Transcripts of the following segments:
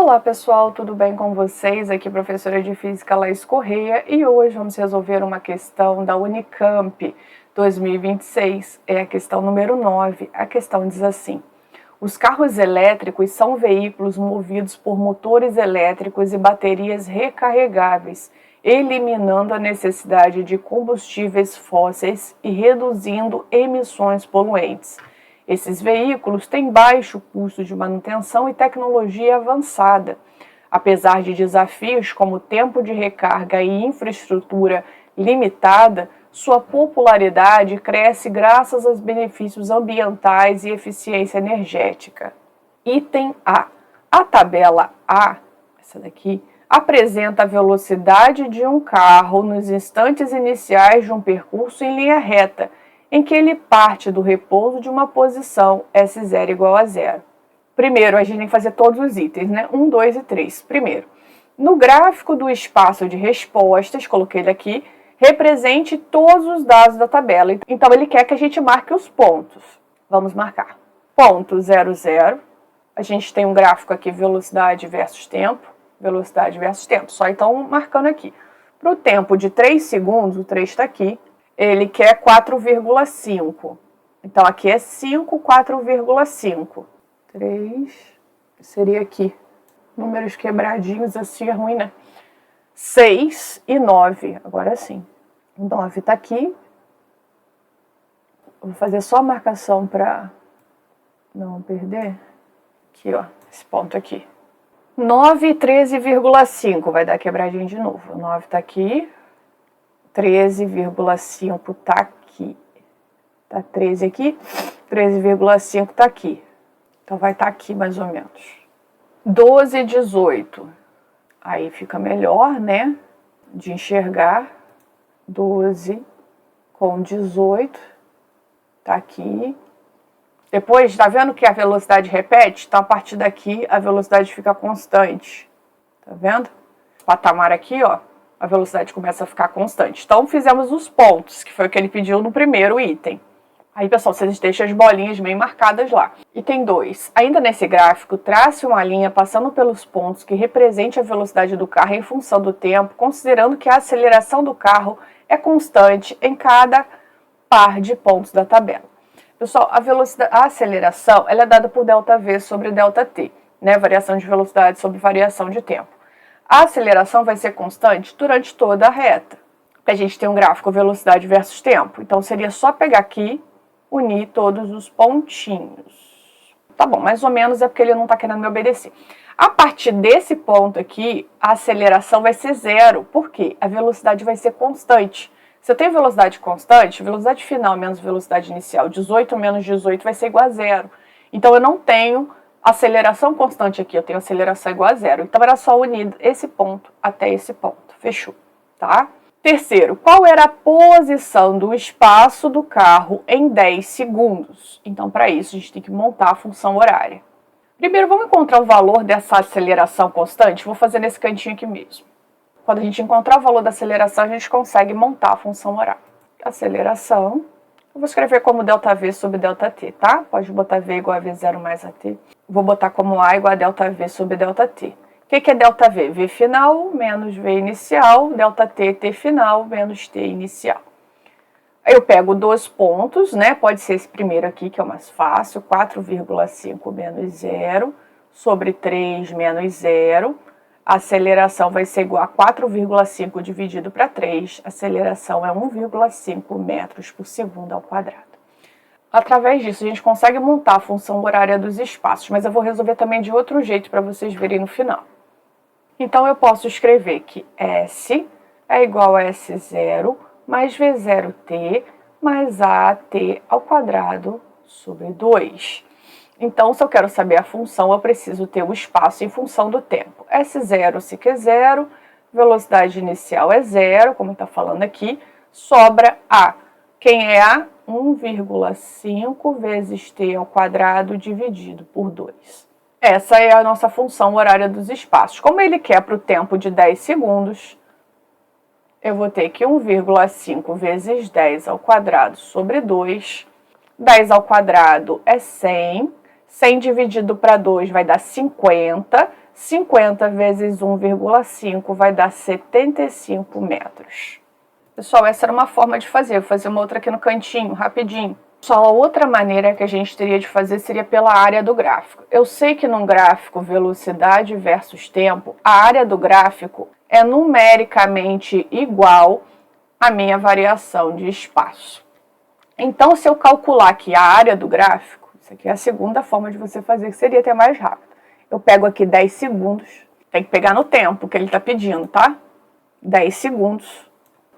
Olá pessoal, tudo bem com vocês? Aqui professora de Física Laís Correia e hoje vamos resolver uma questão da Unicamp 2026, é a questão número 9. A questão diz assim: os carros elétricos são veículos movidos por motores elétricos e baterias recarregáveis, eliminando a necessidade de combustíveis fósseis e reduzindo emissões poluentes. Esses veículos têm baixo custo de manutenção e tecnologia avançada. Apesar de desafios como tempo de recarga e infraestrutura limitada, sua popularidade cresce graças aos benefícios ambientais e eficiência energética. Item A. A tabela A, essa daqui, apresenta a velocidade de um carro nos instantes iniciais de um percurso em linha reta, em que ele parte do repouso de uma posição S0 igual a 0. Primeiro, a gente tem que fazer todos os itens, né? 1, 2 e 3. Primeiro, no gráfico do espaço de respostas, coloquei ele aqui, represente todos os dados da tabela. Então, ele quer que a gente marque os pontos. Vamos marcar. Ponto 0, 0. A gente tem um gráfico aqui, velocidade versus tempo. Velocidade versus tempo. Só então marcando aqui. Para o tempo de 3 segundos, o 3 está aqui. Ele quer 4,5. Então, aqui é 5, 4,5. 3, seria aqui. Números quebradinhos assim é ruim, né? 6 e 9. Agora sim. O 9 está aqui. Vou fazer só a marcação para não perder. Aqui, ó. Esse ponto aqui. 9 e 13,5. Vai dar quebradinho de novo. O 9 está aqui. 13,5 está aqui. Está 13 aqui. 13,5 está aqui. Então, vai estar aqui mais ou menos. 12 e 18. Aí fica melhor, né? De enxergar. 12 com 18. Tá aqui. Depois, tá vendo que a velocidade repete? Então, a partir daqui, a velocidade fica constante. Tá vendo? O patamar aqui, ó. A velocidade começa a ficar constante. Então, fizemos os pontos, que foi o que ele pediu no primeiro item. Aí, pessoal, vocês deixam as bolinhas bem marcadas lá. Item 2. Ainda nesse gráfico, trace uma linha passando pelos pontos que represente a velocidade do carro em função do tempo, considerando que a aceleração do carro é constante em cada par de pontos da tabela. Pessoal, a aceleração ela é dada por ΔV sobre ΔT, né? Variação de velocidade sobre variação de tempo. A aceleração vai ser constante durante toda a reta. A gente tem um gráfico velocidade versus tempo. Então, seria só pegar aqui, unir todos os pontinhos. Tá bom, mais ou menos é porque ele não está querendo me obedecer. A partir desse ponto aqui, a aceleração vai ser 0. Por quê? A velocidade vai ser constante. Se eu tenho velocidade constante, velocidade final menos velocidade inicial, 18 menos 18 vai ser igual a 0. Então, eu não tenho aceleração constante aqui, eu tenho aceleração igual a 0. Então, era só unir esse ponto até esse ponto. Fechou, tá? Terceiro, qual era a posição do espaço do carro em 10 segundos? Então, para isso, a gente tem que montar a função horária. Primeiro, vamos encontrar o valor dessa aceleração constante? Vou fazer nesse cantinho aqui mesmo. Quando a gente encontrar o valor da aceleração, a gente consegue montar a função horária. Aceleração, eu vou escrever como ΔV sobre ΔT, tá? Pode botar V igual a V0 mais AT. Vou botar como A igual a ΔV sobre ΔT. O que é ΔV? V final menos V inicial, ΔT, T final menos T inicial. Aí eu pego 2 pontos, né? Pode ser esse primeiro aqui, que é o mais fácil, 4,5 menos 0 sobre 3 menos 0. A aceleração vai ser igual a 4,5 dividido para 3. A aceleração é 1,5 metros por segundo ao quadrado. Através disso, a gente consegue montar a função horária dos espaços, mas eu vou resolver também de outro jeito para vocês verem no final. Então, eu posso escrever que S é igual a S0 mais V0t mais AT ao quadrado sobre 2. Então, se eu quero saber a função, eu preciso ter o espaço em função do tempo. S0 se quer 0, velocidade inicial é 0, como está falando aqui, sobra A. Quem é A? 1,5 vezes t ao quadrado dividido por 2. Essa é a nossa função horária dos espaços. Como ele quer para o tempo de 10 segundos, eu vou ter que 1,5 vezes 10 ao quadrado sobre 2. 10 ao quadrado é 100. 100 dividido para 2 vai dar 50. 50 vezes 1,5 vai dar 75 metros. Pessoal, essa era uma forma de fazer. Vou fazer uma outra aqui no cantinho, rapidinho. Só a outra maneira que a gente teria de fazer seria pela área do gráfico. Eu sei que num gráfico velocidade versus tempo, a área do gráfico é numericamente igual à minha variação de espaço. Então, se eu calcular aqui a área do gráfico, isso aqui é a segunda forma de você fazer, que seria até mais rápido. Eu pego aqui 10 segundos, tem que pegar no tempo que ele está pedindo, tá? 10 segundos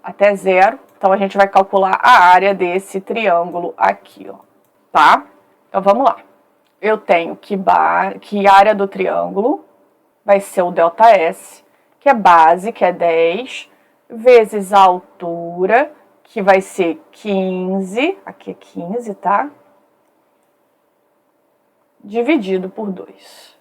até 0. Então, a gente vai calcular a área desse triângulo aqui, ó, tá? Então, vamos lá. Eu tenho que a área do triângulo vai ser o ΔS, que é base, que é 10, vezes a altura, que vai ser 15, aqui é 15, tá? Dividido por 2.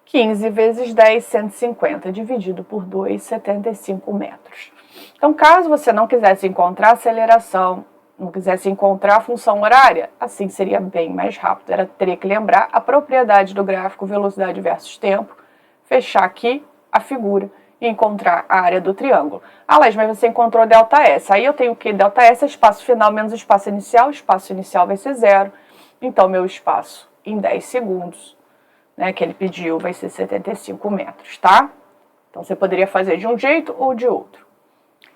15 vezes 10, 150, dividido por 2, 75 metros. Então, caso você não quisesse encontrar a aceleração, não quisesse encontrar a função horária, assim seria bem mais rápido. Teria que lembrar a propriedade do gráfico velocidade versus tempo, fechar aqui a figura e encontrar a área do triângulo. Ah, Laís, mas você encontrou ΔS. Aí eu tenho que ΔS é espaço final menos espaço inicial vai ser 0. Então, meu espaço em 10 segundos, né, que ele pediu, vai ser 75 metros, tá? Então, você poderia fazer de um jeito ou de outro.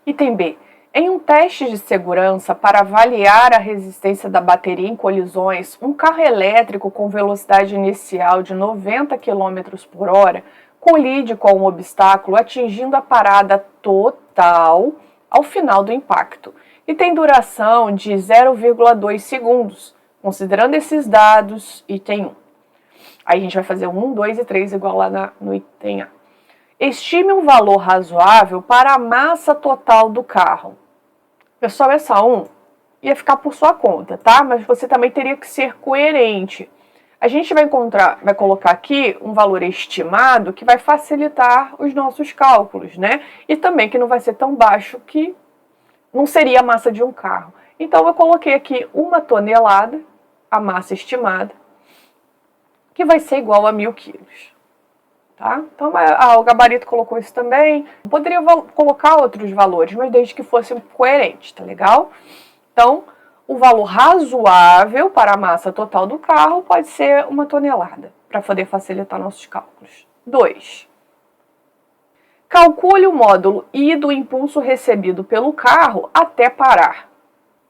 Item B. Em um teste de segurança para avaliar a resistência da bateria em colisões, um carro elétrico com velocidade inicial de 90 km por hora colide com um obstáculo, atingindo a parada total ao final do impacto, e tem duração de 0,2 segundos. Considerando esses dados, item 1. Aí a gente vai fazer 1, 2 e 3 igual lá no item A. Estime um valor razoável para a massa total do carro. Pessoal, essa 1 ia ficar por sua conta, tá? Mas você também teria que ser coerente. A gente vai colocar aqui um valor estimado que vai facilitar os nossos cálculos, né? E também que não vai ser tão baixo que não seria a massa de um carro. Então, eu coloquei aqui 1 tonelada, a massa estimada, que vai ser igual a 1.000 quilos. Tá? Então, o gabarito colocou isso também. Poderia colocar outros valores, mas desde que fosse coerente, tá legal? Então, o valor razoável para a massa total do carro pode ser 1 tonelada, para poder facilitar nossos cálculos. 2. Calcule o módulo I do impulso recebido pelo carro até parar.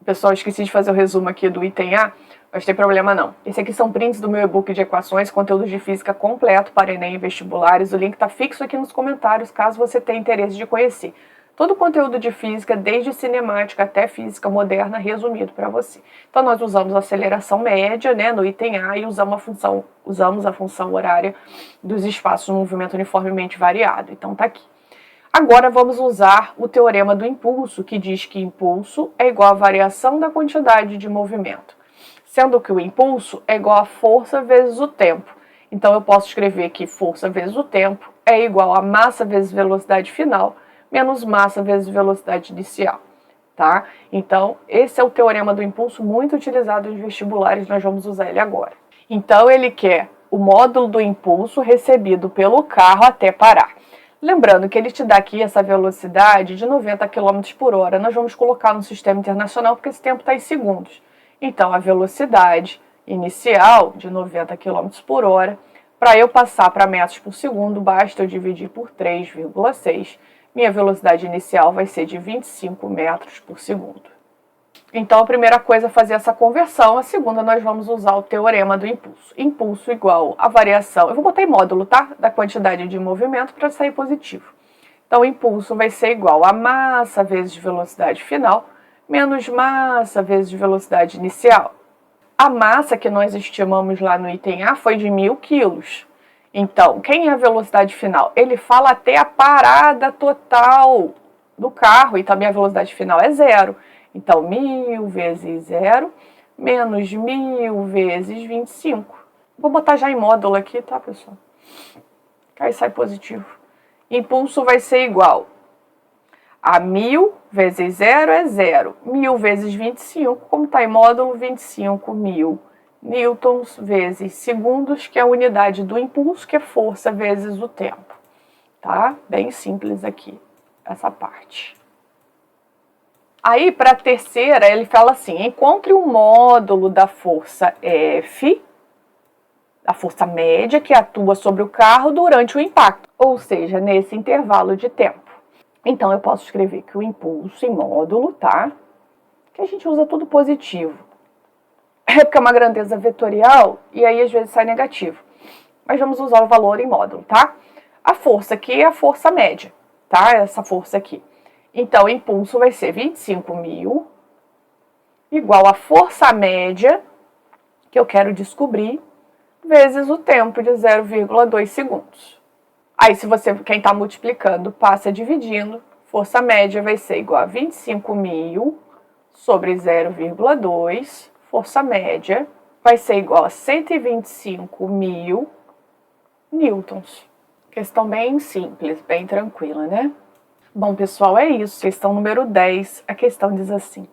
Pessoal, esqueci de fazer o resumo aqui do item A, mas não tem problema não. Esse aqui são prints do meu e-book de equações, conteúdo de física completo para Enem e vestibulares. O link está fixo aqui nos comentários, caso você tenha interesse de conhecer. Todo o conteúdo de física, desde cinemática até física moderna, resumido para você. Então, nós usamos a aceleração média, né, no item A, e usamos a função horária dos espaços no movimento uniformemente variado. Então, tá aqui. Agora, vamos usar o teorema do impulso, que diz que impulso é igual à variação da quantidade de movimento, sendo que o impulso é igual a força vezes o tempo. Então, eu posso escrever que força vezes o tempo é igual a massa vezes velocidade final, menos massa vezes velocidade inicial, tá? Então, esse é o teorema do impulso muito utilizado nos vestibulares, nós vamos usar ele agora. Então, ele quer o módulo do impulso recebido pelo carro até parar. Lembrando que ele te dá aqui essa velocidade de 90 km por hora. Nós vamos colocar no sistema internacional porque esse tempo está em segundos. Então, a velocidade inicial de 90 km por hora, para eu passar para metros por segundo, basta eu dividir por 3,6. Minha velocidade inicial vai ser de 25 metros por segundo. Então, a primeira coisa é fazer essa conversão. A segunda, nós vamos usar o teorema do impulso. Impulso igual a variação, eu vou botar em módulo, tá? Da quantidade de movimento para sair positivo. Então, o impulso vai ser igual a massa vezes velocidade final, menos massa vezes velocidade inicial. A massa que nós estimamos lá no item A foi de 1.000 quilos. Então, quem é a velocidade final? Ele fala até a parada total do carro, e também a velocidade final é 0. Então, 1.000 vezes 0, menos 1.000 vezes 25. Vou botar já em módulo aqui, tá, pessoal? Aí sai positivo. Impulso vai ser igual a 1.000 vezes 0 é 0. 1.000 vezes 25, como está em módulo, 25.000 newtons vezes segundos, que é a unidade do impulso, que é força vezes o tempo, tá? Bem simples aqui, essa parte. Aí, para a terceira, ele fala assim, encontre o módulo da força F, a força média que atua sobre o carro durante o impacto, ou seja, nesse intervalo de tempo. Então, eu posso escrever que o impulso em módulo, tá? Que a gente usa tudo positivo. É porque é uma grandeza vetorial e aí às vezes sai negativo. Mas vamos usar o valor em módulo, tá? A força aqui é a força média, tá? Essa força aqui. Então, o impulso vai ser 25.000 igual a força média, que eu quero descobrir, vezes o tempo de 0,2 segundos. Aí, se você, quem está multiplicando, passa dividindo, força média vai ser igual a 25.000 sobre 0,2, força média vai ser igual a 125.000 newtons. Questão bem simples, bem tranquila, né? Bom, pessoal, é isso. Questão número 10. A questão diz assim: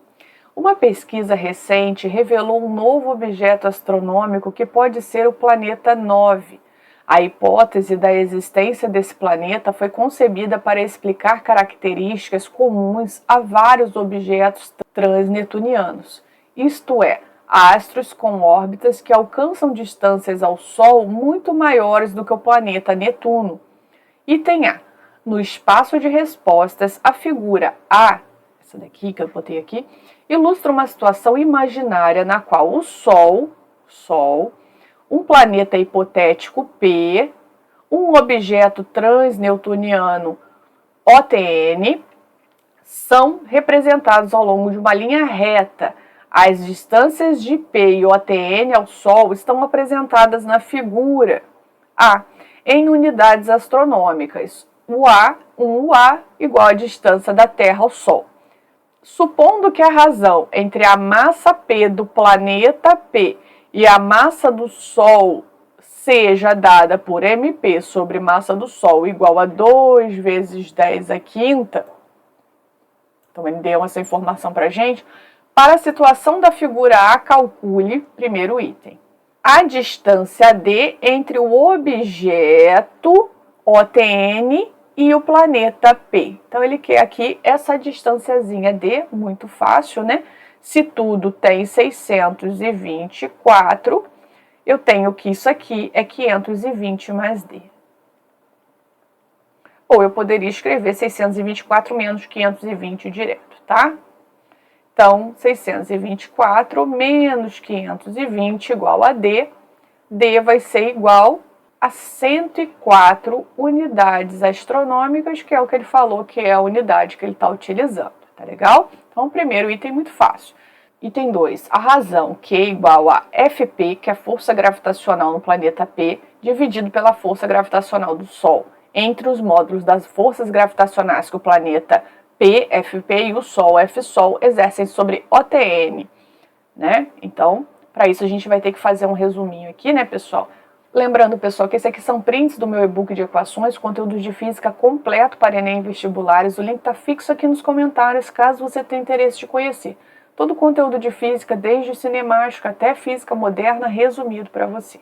uma pesquisa recente revelou um novo objeto astronômico que pode ser o planeta 9. A hipótese da existência desse planeta foi concebida para explicar características comuns a vários objetos transneptunianos, isto é, astros com órbitas que alcançam distâncias ao Sol muito maiores do que o planeta Netuno. Item A. No espaço de respostas, a figura A, essa daqui que eu botei aqui, ilustra uma situação imaginária na qual o Sol, um planeta hipotético P, um objeto transneptuniano OTN, são representados ao longo de uma linha reta. As distâncias de P e OTN ao Sol estão apresentadas na figura A, em unidades astronômicas. O A, 1A, igual a distância da Terra ao Sol. Supondo que a razão entre a massa P do planeta P e a massa do Sol seja dada por mP sobre massa do Sol igual a 2 vezes 10 à quinta, então ele deu essa informação para a gente. Para a situação da figura A, calcule, primeiro item, a distância D entre o objeto OTN e o planeta P. Então, ele quer aqui essa distânciazinha D, muito fácil, né? Se tudo tem 624, eu tenho que isso aqui é 520 mais D. Ou eu poderia escrever 624 menos 520 direto, tá? Então, 624 menos 520 igual a D. D vai ser igual a 104 unidades astronômicas, que é o que ele falou que é a unidade que ele está utilizando, tá legal? Então, o primeiro item muito fácil. Item 2, a razão Q igual a Fp, que é a força gravitacional no planeta P, dividido pela força gravitacional do Sol, entre os módulos das forças gravitacionais que o planeta P, Fp, e o Sol, Fsol, exercem sobre OTN, né? Então, para isso a gente vai ter que fazer um resuminho aqui, né, pessoal? Lembrando, pessoal, que esse aqui são prints do meu e-book de equações, conteúdos de física completo para Enem e vestibulares. O link está fixo aqui nos comentários, caso você tenha interesse de conhecer. Todo o conteúdo de física, desde o cinemático até física moderna, resumido para você.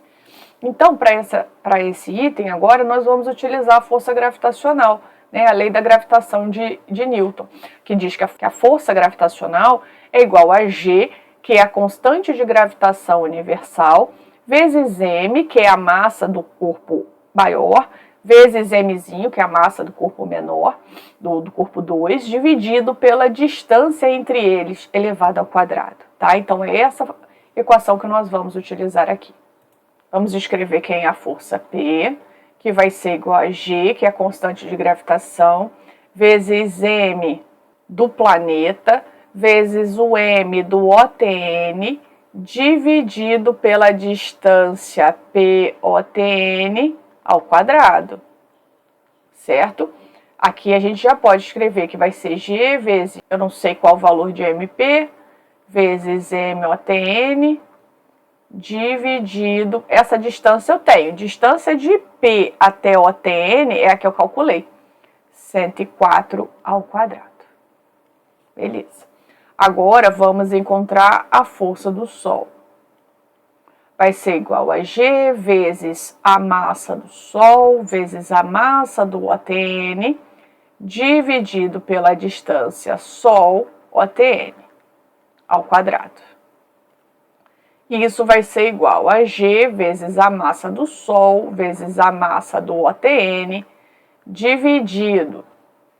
Então, para esse item agora, nós vamos utilizar a força gravitacional, né, a lei da gravitação de Newton, que diz que a força gravitacional é igual a G, que é a constante de gravitação universal, vezes m, que é a massa do corpo maior, vezes mzinho, que é a massa do corpo menor, do corpo 2, dividido pela distância entre eles, elevado ao quadrado, tá? Então, é essa equação que nós vamos utilizar aqui. Vamos escrever quem é a força P, que vai ser igual a G, que é a constante de gravitação, vezes m do planeta, vezes o m do OTN, dividido pela distância POTN ao quadrado, certo? Aqui a gente já pode escrever que vai ser G vezes, eu não sei qual o valor de MP, vezes MOTN, dividido, essa distância eu tenho, distância de P até OTN é a que eu calculei, 104 ao quadrado. Beleza. Agora vamos encontrar a força do Sol. vai ser igual a G vezes a massa do Sol vezes a massa do OTN dividido pela distância Sol-OTN ao quadrado. E isso vai ser igual a G vezes a massa do Sol vezes a massa do OTN dividido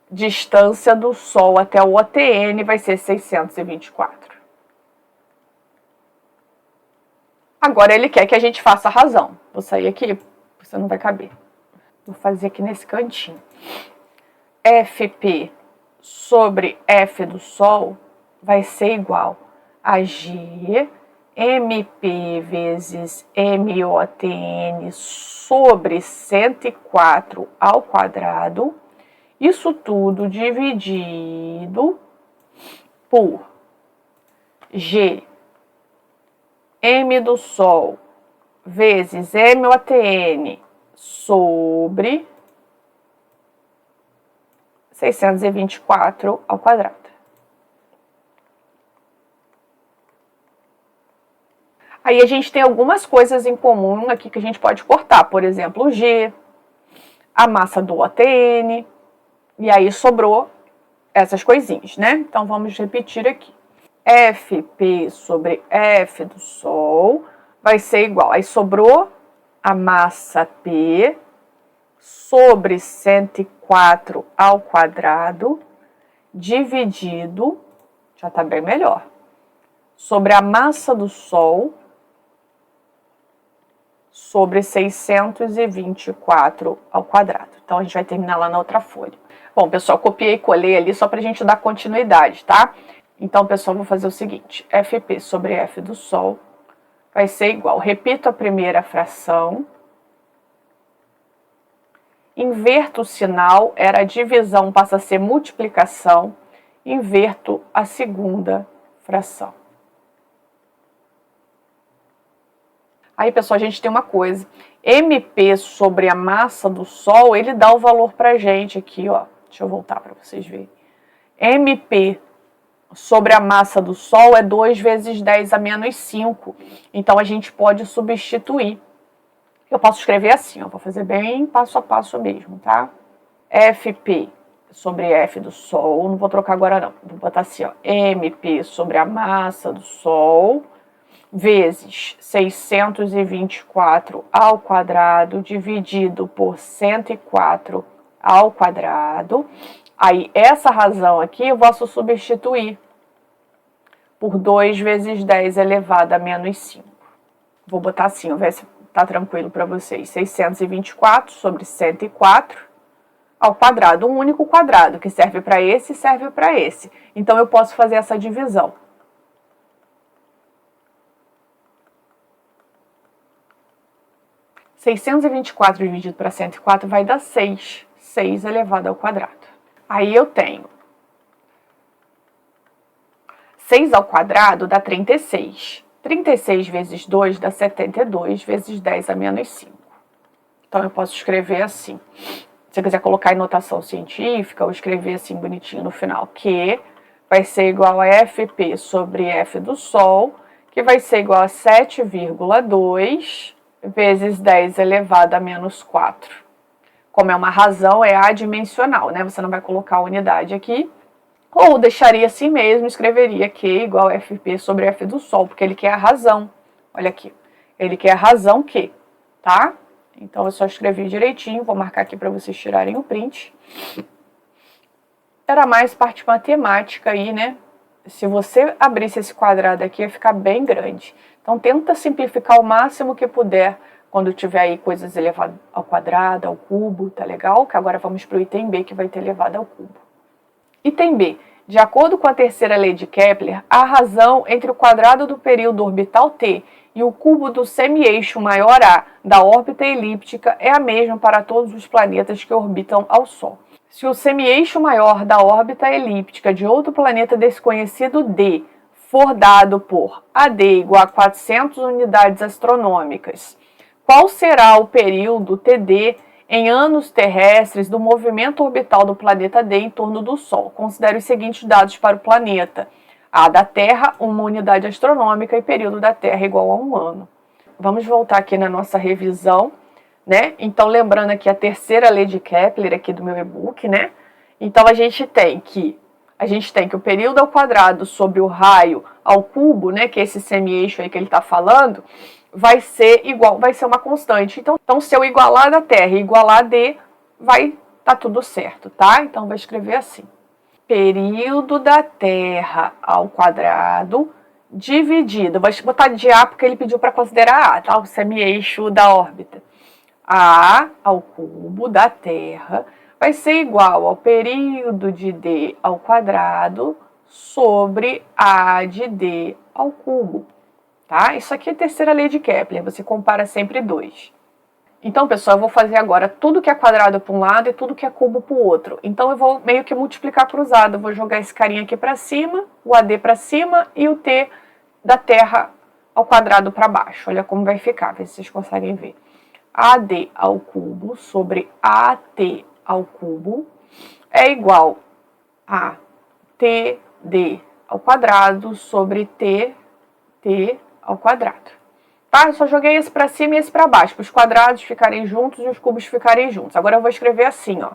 distância do Sol até o OTN vai ser 624. Agora ele quer que a gente faça a razão. Vou sair aqui, você não vai caber. Vou fazer aqui nesse cantinho. FP sobre F do Sol vai ser igual a G MP vezes MOTN sobre 104 ao quadrado. Isso tudo dividido por G M do Sol vezes MOTN sobre 624 ao quadrado. Aí a gente tem algumas coisas em comum aqui que a gente pode cortar. Por exemplo, o G, a massa do OTN, e aí sobrou essas coisinhas, né? Então vamos repetir aqui. FP sobre F do Sol vai ser igual. Aí sobrou a massa P sobre 104 ao quadrado dividido, já está bem melhor, sobre a massa do Sol sobre 624 ao quadrado. Então a gente vai terminar lá na outra folha. Bom, pessoal, copiei e colei ali só para a gente dar continuidade, tá? Então, pessoal, vou fazer o seguinte. FP sobre F do Sol vai ser igual. Repito a primeira fração. Inverto o sinal, era a divisão, passa a ser multiplicação. Inverto a segunda fração. Aí, pessoal, a gente tem uma coisa. MP sobre a massa do Sol, ele dá o valor pra gente aqui, ó. Deixa eu voltar para vocês verem. MP sobre a massa do Sol é 2 vezes 10 a menos 5. Então, a gente pode substituir. Eu posso escrever assim, ó, vou fazer bem passo a passo mesmo, tá? FP sobre F do Sol, não vou trocar agora não. Vou botar assim, ó, MP sobre a massa do Sol vezes 624 ao quadrado dividido por 104 ao quadrado. Aí, essa razão aqui eu posso substituir por 2 vezes 10 elevado a menos 5. Vou botar assim, vou ver se tá tranquilo para vocês. 624 sobre 104 ao quadrado. Um único quadrado que serve para esse e serve para esse. Então, eu posso fazer essa divisão. E 624 dividido para 104 vai dar 6. 6 elevado ao quadrado. Aí eu tenho 6 ao quadrado dá 36. 36 vezes 2 dá 72 vezes 10 a menos 5. Então eu posso escrever assim. Se você quiser colocar em notação científica ou escrever assim bonitinho no final, que vai ser igual a FP sobre F do Sol, que vai ser igual a 7,2 vezes 10 elevado a menos 4. Como é uma razão, é adimensional, né? Você não vai colocar a unidade aqui. Ou deixaria assim mesmo, escreveria Q igual a FP sobre F do Sol, porque ele quer a razão. Olha aqui. Ele quer a razão Q, tá? Então, eu só escrevi direitinho. Vou marcar aqui para vocês tirarem o print. Era mais parte matemática aí, né? Se você abrisse esse quadrado aqui, ia ficar bem grande. Então, tenta simplificar o máximo que puder quando tiver aí coisas elevadas ao quadrado, ao cubo, tá legal? Que agora vamos para o item B, que vai ter elevado ao cubo. Item B. De acordo com a terceira lei de Kepler, a razão entre o quadrado do período orbital T e o cubo do semi-eixo maior A da órbita elíptica é a mesma para todos os planetas que orbitam ao Sol. Se o semi-eixo maior da órbita elíptica de outro planeta desconhecido D for dado por AD igual a 400 unidades astronômicas, qual será o período TD em anos terrestres do movimento orbital do planeta D em torno do Sol? Considere os seguintes dados para o planeta. A da Terra, 1 unidade astronômica, e período da Terra igual a 1 ano. vamos voltar aqui na nossa revisão, né? Então, lembrando aqui a terceira lei de Kepler aqui do meu e-book, né? Então, a gente tem que o período ao quadrado sobre o raio ao cubo, né? Que é esse semi-eixo aí que ele está falando, vai ser igual, vai ser uma constante. Então, se eu igualar da Terra e igualar a D, vai tá tudo certo, tá? Então, vou escrever assim. Período da Terra ao quadrado dividido. Vou botar de A porque ele pediu para considerar A, tá? O semi-eixo da órbita. A ao cubo da Terra vai ser igual ao período de D ao quadrado sobre A de D ao cubo, tá? Isso aqui é a terceira lei de Kepler, você compara sempre dois. Então, pessoal, eu vou fazer agora tudo que é quadrado para um lado e tudo que é cubo para o outro. Então, eu vou meio que multiplicar cruzado. Eu vou jogar esse carinha aqui para cima, o AD para cima e o T da Terra ao quadrado para baixo. Olha como vai ficar, ver se vocês conseguem ver. AD ao cubo sobre AT ao cubo é igual a TD ao quadrado sobre TT ao quadrado. Tá? Eu só joguei esse para cima e esse para baixo, para os quadrados ficarem juntos e os cubos ficarem juntos. Agora eu vou escrever assim, ó.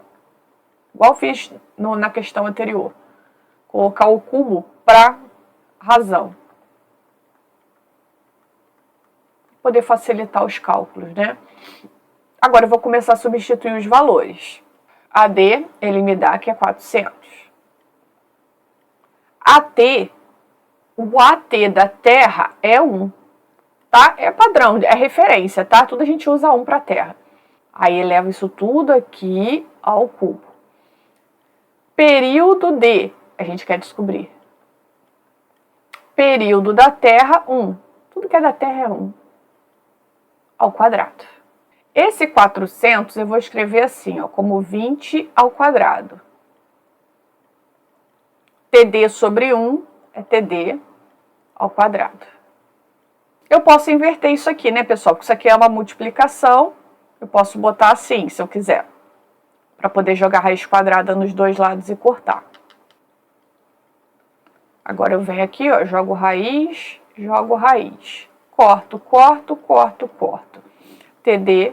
Igual fiz na questão anterior. Colocar o cubo para razão. Poder facilitar os cálculos, né? Agora eu vou começar a substituir os valores. AD, ele me dá que é 400. AT, o AT da Terra é 1. Tá? É padrão, é referência, tá? Tudo a gente usa 1 para a Terra. Aí eleva isso tudo aqui ao cubo. Período D, a gente quer descobrir. Período da Terra, 1. Tudo que é da Terra é 1. Ao quadrado. Esse 400 eu vou escrever assim, ó, como 20 ao quadrado. TD sobre 1 é TD ao quadrado. Eu posso inverter isso aqui, né, pessoal? Porque isso aqui é uma multiplicação. Eu posso botar assim, se eu quiser. Para poder jogar raiz quadrada nos dois lados e cortar. Agora eu venho aqui, ó, jogo raiz. Corto, corto, corto, corto. TD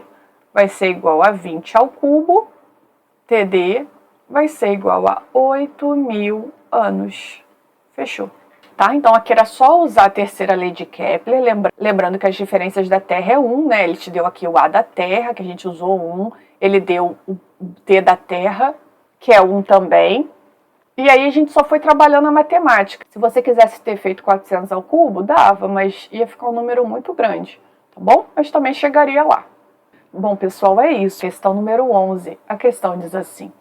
vai ser igual a 20 ao cubo. TD vai ser igual a 8.000 anos. Fechou. Tá? Então, aqui era só usar a terceira lei de Kepler, lembrando que as diferenças da Terra é 1, né? Ele te deu aqui o A da Terra, que a gente usou 1, ele deu o T da Terra, que é 1 também, e aí a gente só foi trabalhando a matemática. Se você quisesse ter feito 400 ao cubo, dava, mas ia ficar um número muito grande, tá bom? Mas também chegaria lá. Bom, pessoal, é isso. Questão número 11. A questão diz assim: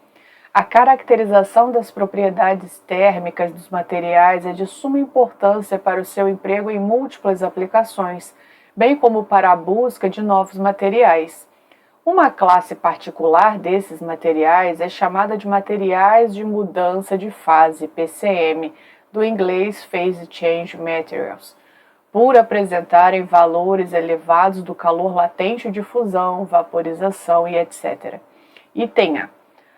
a caracterização das propriedades térmicas dos materiais é de suma importância para o seu emprego em múltiplas aplicações, bem como para a busca de novos materiais. Uma classe particular desses materiais é chamada de materiais de mudança de fase, PCM, do inglês Phase Change Materials, por apresentarem valores elevados do calor latente de fusão, vaporização e etc. Item A.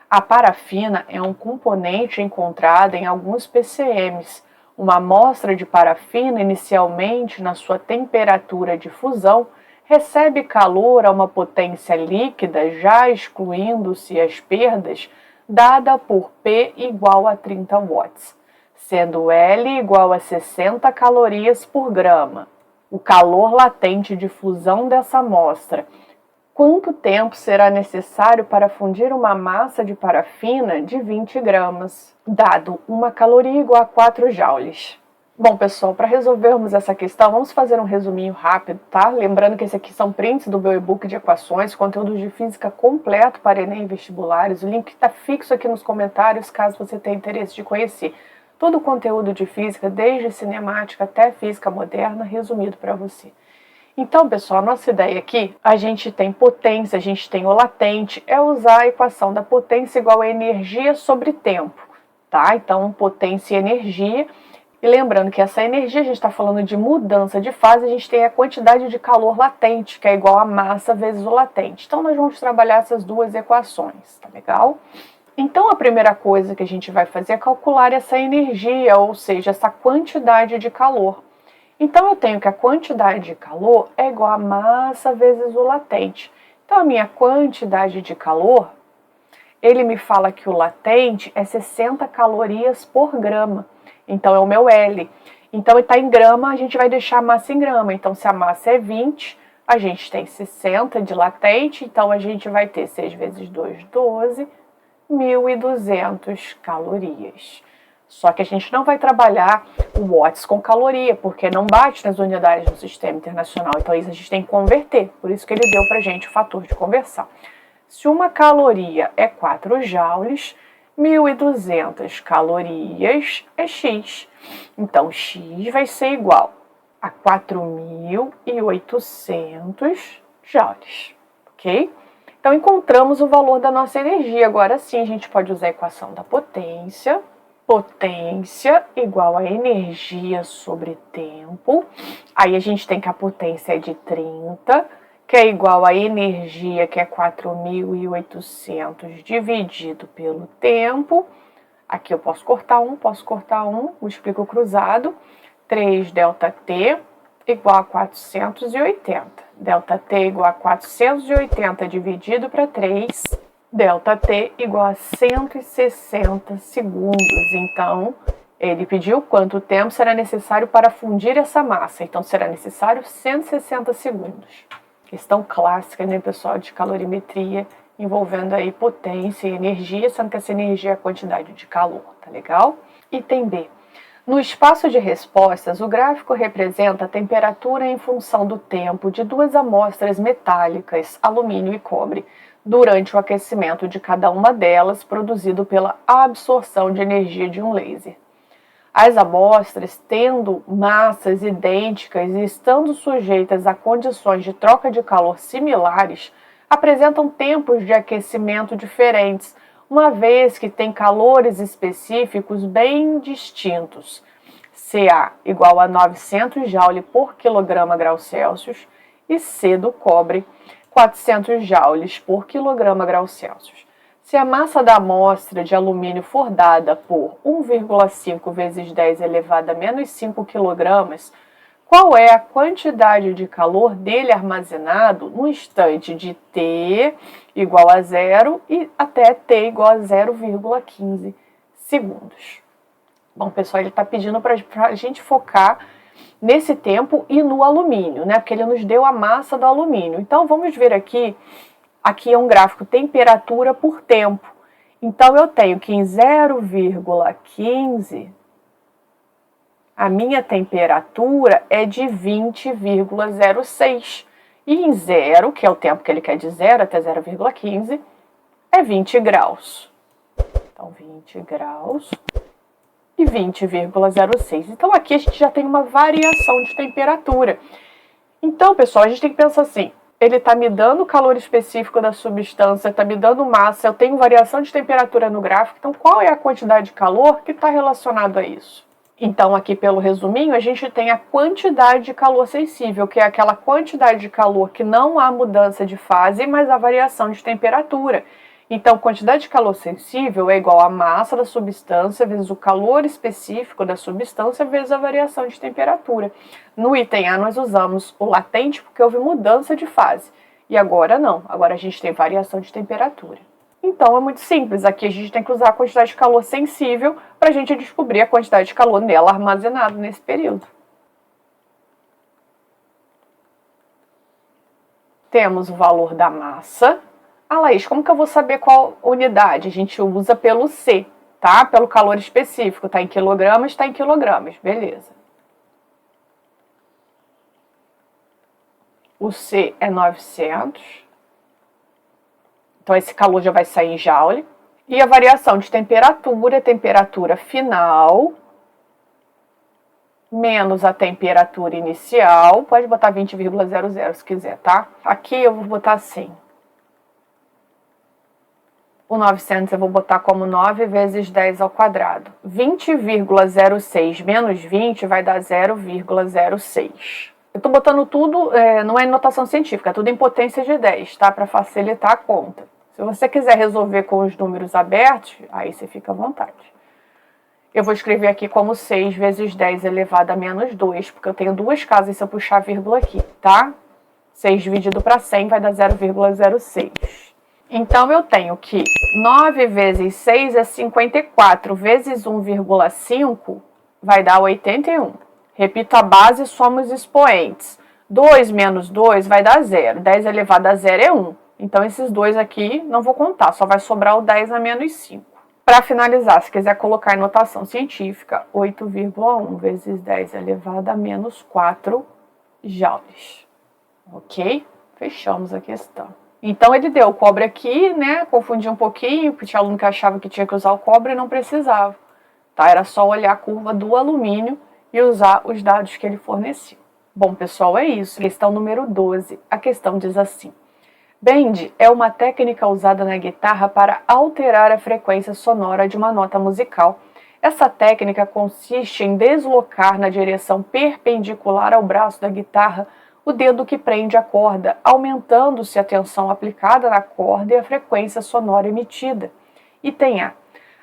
A parafina é um componente encontrado em alguns PCMs. Uma amostra de parafina, inicialmente na sua temperatura de fusão, recebe calor a uma potência líquida, já excluindo-se as perdas, dada por P igual a 30 watts, sendo L igual a 60 calorias por grama. O calor latente de fusão dessa amostra. Quanto tempo será necessário para fundir uma massa de parafina de 20 gramas, dado uma caloria igual a 4 joules? Bom, pessoal, para resolvermos essa questão, vamos fazer um resuminho rápido, tá? Lembrando que esse aqui são prints do meu e-book de equações, conteúdo de física completo para Enem e vestibulares. O link está fixo aqui nos comentários, caso você tenha interesse de conhecer. Todo o conteúdo de física, desde cinemática até física moderna, resumido para você. Então, pessoal, a nossa ideia aqui, a gente tem potência, a gente tem o latente, é usar a equação da potência igual a energia sobre tempo, tá? Então, potência e energia. E lembrando que essa energia, a gente está falando de mudança de fase, a gente tem a quantidade de calor latente, que é igual a massa vezes o latente. Então, nós vamos trabalhar essas duas equações, tá legal? Então, a primeira coisa que a gente vai fazer é calcular essa energia, ou seja, essa quantidade de calor. Então, eu tenho que a quantidade de calor é igual a massa vezes o latente. Então, a minha quantidade de calor, ele me fala que o latente é 60 calorias por grama. Então, é o meu L. Então, ele está em grama, a gente vai deixar a massa em grama. Então, se a massa é 20, a gente tem 60 de latente. Então, a gente vai ter 6 vezes 2, 12, 1.200 calorias. Só que a gente não vai trabalhar o watts com caloria, porque não bate nas unidades do sistema internacional. Então, isso a gente tem que converter. Por isso que ele deu para a gente o fator de conversão. Se uma caloria é 4 joules, 1.200 calorias é X. Então, X vai ser igual a 4.800 joules, ok? Então, encontramos o valor da nossa energia. Agora sim, a gente pode usar a equação da potência. Potência igual a energia sobre tempo. Aí a gente tem que a potência é de 30, que é igual a energia, que é 4.800 dividido pelo tempo. Aqui eu posso cortar um, multiplico cruzado. 3 ΔT igual a 480. ΔT igual a 480 dividido para 3. ΔT igual a 160 segundos. Então, ele pediu quanto tempo será necessário para fundir essa massa. Então, será necessário 160 segundos. Questão clássica, né, pessoal, de calorimetria, envolvendo aí potência e energia, sendo que essa energia é a quantidade de calor, tá legal? Item B. No espaço de respostas, o gráfico representa a temperatura em função do tempo de duas amostras metálicas, alumínio e cobre, durante o aquecimento de cada uma delas, produzido pela absorção de energia de um laser. As amostras, tendo massas idênticas e estando sujeitas a condições de troca de calor similares, apresentam tempos de aquecimento diferentes, uma vez que têm calores específicos bem distintos. Ca igual a 900 joule por quilograma grau Celsius e C do cobre 400 joules por quilograma grau Celsius. Se a massa da amostra de alumínio for dada por 1,5 vezes 10 elevado a menos 5 kg, qual é a quantidade de calor dele armazenado no instante de T igual a 0 e até T igual a 0,15 segundos? Bom, pessoal, ele está pedindo para a gente focar nesse tempo e no alumínio, né? Porque ele nos deu a massa do alumínio. Então, vamos ver aqui. Aqui é um gráfico temperatura por tempo. Então, eu tenho que em 0,15, a minha temperatura é de 20,06. E em 0, que é o tempo que ele quer de 0 até 0,15, é 20 graus. Então, 20 graus e 20,06. Então, aqui a gente já tem uma variação de temperatura. Então, pessoal, a gente tem que pensar assim, ele está me dando o calor específico da substância, está me dando massa, eu tenho variação de temperatura no gráfico, então qual é a quantidade de calor que está relacionado a isso? Então, aqui pelo resuminho, a gente tem a quantidade de calor sensível, que é aquela quantidade de calor que não há mudança de fase, mas a variação de temperatura. Então, quantidade de calor sensível é igual a massa da substância vezes o calor específico da substância vezes a variação de temperatura. No item A, nós usamos o latente porque houve mudança de fase. E agora não, agora a gente tem variação de temperatura. Então, é muito simples. Aqui a gente tem que usar a quantidade de calor sensível para a gente descobrir a quantidade de calor nela armazenado nesse período. Temos o valor da massa. Ah, Laís, como que eu vou saber qual unidade? A gente usa pelo C, tá? Pelo calor específico. Tá em quilogramas, tá em quilogramas. Beleza. O C é 900. Então, esse calor já vai sair em joule. E a variação de temperatura, temperatura final, menos a temperatura inicial. Pode botar 20,00 se quiser, tá? Aqui eu vou botar assim. O 900 eu vou botar como 9 vezes 10 ao quadrado. 20,06 menos 20 vai dar 0,06. Eu estou botando tudo, não é em notação científica, é tudo em potência de 10, tá? Para facilitar a conta. Se você quiser resolver com os números abertos, aí você fica à vontade. eu vou escrever aqui como 6 vezes 10 elevado a menos 2, porque eu tenho duas casas se eu puxar a vírgula aqui, tá? 6 dividido para 100 vai dar 0,06. Então, eu tenho que 9 vezes 6 é 54, vezes 1,5 vai dar 81. Repito a base, somos expoentes. 2 menos 2 vai dar 0. 10 elevado a 0 é 1. Então, esses dois aqui não vou contar, só vai sobrar o 10 a menos 5. Para finalizar, se quiser colocar em notação científica, 8,1 vezes 10 elevado a menos 4 joules. Ok? Fechamos a questão. Então, ele deu o cobre aqui, né? Confundi um pouquinho, porque tinha aluno que achava que tinha que usar o cobre e não precisava. Tá? Era só olhar a curva do alumínio e usar os dados que ele forneceu. Bom, pessoal, é isso. Questão número 12. A questão diz assim. Bend é uma técnica usada na guitarra para alterar a frequência sonora de uma nota musical. Essa técnica consiste em deslocar na direção perpendicular ao braço da guitarra o dedo que prende a corda, aumentando-se a tensão aplicada na corda e a frequência sonora emitida. Item A.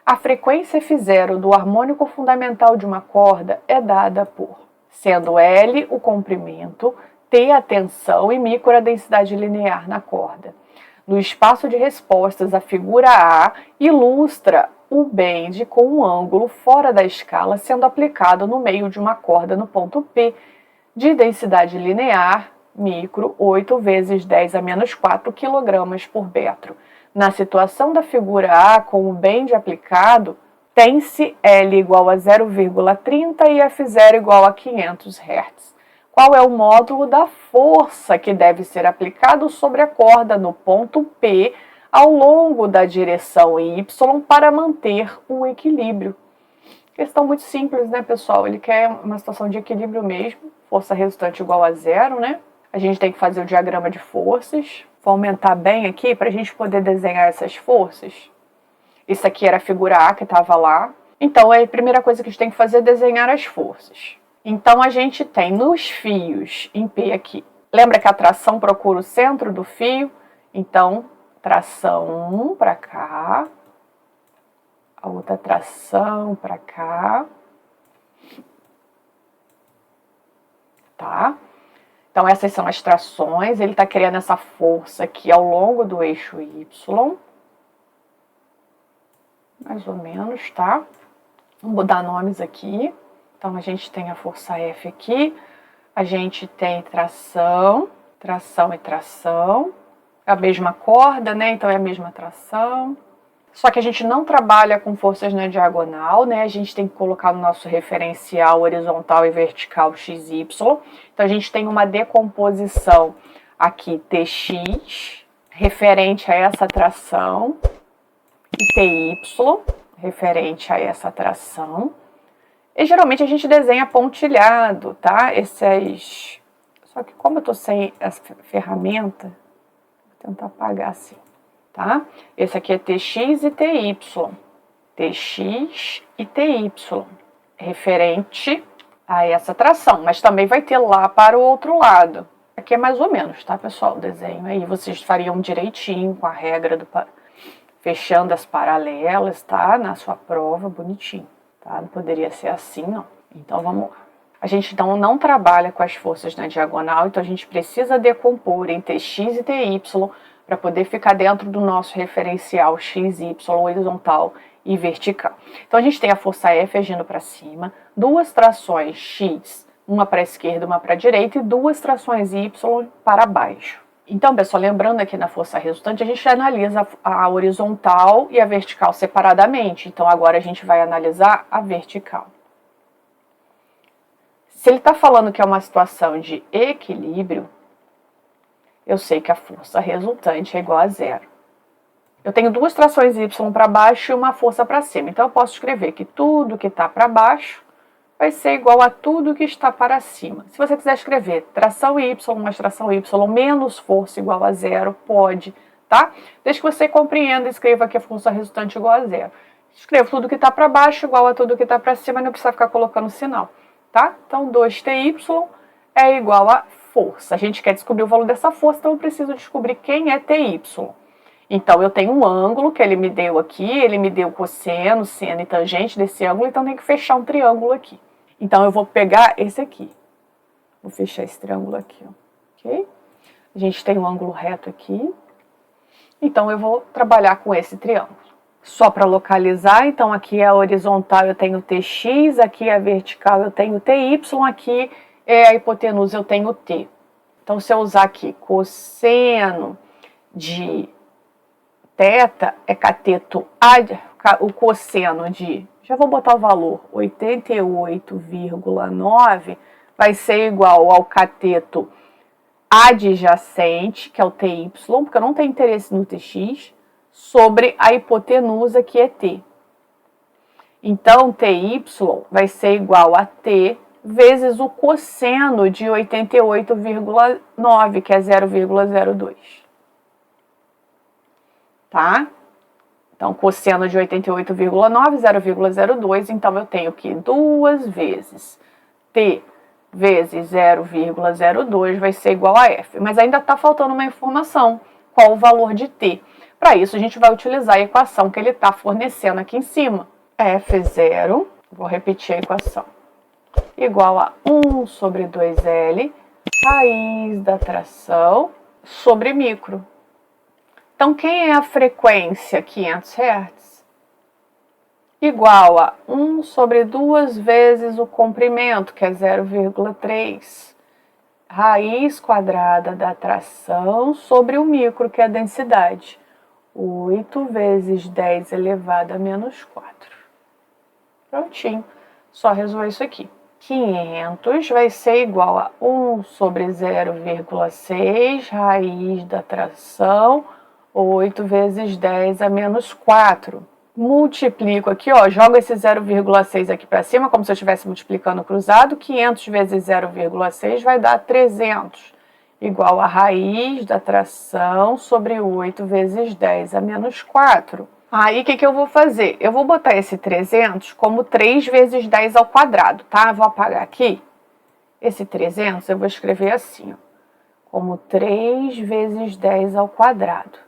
A frequência F0 do harmônico fundamental de uma corda é dada por, sendo L o comprimento, T a tensão e micro a densidade linear na corda. No espaço de respostas, a figura A ilustra o bend com um ângulo fora da escala sendo aplicado no meio de uma corda no ponto P, de densidade linear, micro, 8 vezes 10 a menos 4 kg por metro. Na situação da figura A, com o bend aplicado, tem-se L igual a 0,30 e F0 igual a 500 Hz. Qual é o módulo da força que deve ser aplicado sobre a corda no ponto P ao longo da direção Y para manter o equilíbrio? Questão muito simples, né, pessoal? Ele quer uma situação de equilíbrio mesmo, força resultante igual a 0, né? A gente tem que fazer o diagrama de forças. Vou aumentar bem aqui para a gente poder desenhar essas forças. Isso aqui era a figura A que estava lá. Então, a primeira coisa que a gente tem que fazer é desenhar as forças. Então, a gente tem nos fios em P aqui. Lembra que a tração procura o centro do fio? Então, tração 1 para cá. A outra tração para cá. Tá? Então, essas são as trações. Ele está criando essa força aqui ao longo do eixo Y. Mais ou menos, tá? Vamos dar nomes aqui. Então, a gente tem a força F aqui. A gente tem tração, tração e tração. É a mesma corda, né? Então, é a mesma tração. Só que a gente não trabalha com forças na diagonal, né? A gente tem que colocar no nosso referencial horizontal e vertical XY. Então, a gente tem uma decomposição aqui TX, referente a essa tração, e TY, referente a essa tração. E geralmente a gente desenha pontilhado, tá? Só que como eu tô sem essa ferramenta, vou tentar apagar assim. Tá? Esse aqui é TX e TY. TX e TY. Referente a essa tração. Mas também vai ter lá para o outro lado. Aqui é mais ou menos, tá, pessoal? O desenho aí vocês fariam direitinho com a regra fechando as paralelas, tá? Na sua prova, bonitinho. Tá? Não poderia ser assim, não. Então, vamos lá. A gente então não trabalha com as forças na diagonal, então a gente precisa decompor em TX e TY para poder ficar dentro do nosso referencial XY, horizontal e vertical. Então, a gente tem a força F agindo para cima, duas trações X, uma para a esquerda, uma para a direita, e duas trações Y para baixo. Então, pessoal, lembrando aqui na força resultante, a gente analisa a horizontal e a vertical separadamente. Então, agora a gente vai analisar a vertical. Se ele está falando que é uma situação de equilíbrio, eu sei que a força resultante é igual a 0. Eu tenho duas trações Y para baixo e uma força para cima. Então, eu posso escrever que tudo que está para baixo vai ser igual a tudo que está para cima. Se você quiser escrever tração Y mais tração Y menos força igual a 0, pode, tá? Desde que você compreenda, escreva que a força resultante é igual a 0. Escrevo tudo que está para baixo igual a tudo que está para cima, não precisa ficar colocando sinal, tá? Então, 2TY é igual a força. A gente quer descobrir o valor dessa força, então eu preciso descobrir quem é TY. Então, eu tenho um ângulo que ele me deu aqui, ele me deu cosseno, seno e tangente desse ângulo, então tem que fechar um triângulo aqui. Então, eu vou pegar esse aqui. Vou fechar esse triângulo aqui, ó. Ok? A gente tem um ângulo reto aqui. Então, eu vou trabalhar com esse triângulo. Só para localizar, então aqui é a horizontal, eu tenho TX, aqui é a vertical, eu tenho TY, aqui é a hipotenusa, eu tenho T. Então, se eu usar aqui cosseno de θ, é cateto A, o cosseno de, já vou botar o valor, 88,9, vai ser igual ao cateto adjacente, que é o TY, porque eu não tenho interesse no TX, sobre a hipotenusa, que é T. Então, TY vai ser igual a T vezes o cosseno de 88,9, que é 0,02. Tá? Então, cosseno de 88,9, 0,02. Então, eu tenho que 2 vezes T vezes 0,02 vai ser igual a F. Mas ainda está faltando uma informação. Qual o valor de T? Para isso, a gente vai utilizar a equação que ele está fornecendo aqui em cima. F0, vou repetir a equação, igual a 1 sobre 2L, raiz da tração, sobre micro. Então, quem é a frequência 500 Hz? Igual a 1 sobre 2 vezes o comprimento, que é 0,3. Raiz quadrada da tração sobre o micro, que é a densidade. 8 vezes 10 elevado a menos 4. Prontinho. Só resolver isso aqui. 500 vai ser igual a 1 sobre 0,6, raiz da tração, 8 vezes 10 a menos 4. Multiplico aqui, ó, jogo esse 0,6 aqui para cima, como se eu estivesse multiplicando cruzado. 500 vezes 0,6 vai dar 300, igual a raiz da tração sobre 8 vezes 10 a menos 4. Aí, o que eu vou fazer? Eu vou botar esse 300 como 3 vezes 10 ao quadrado, tá? Vou apagar aqui. Esse 300 eu vou escrever assim, ó, como 3 vezes 10 ao quadrado.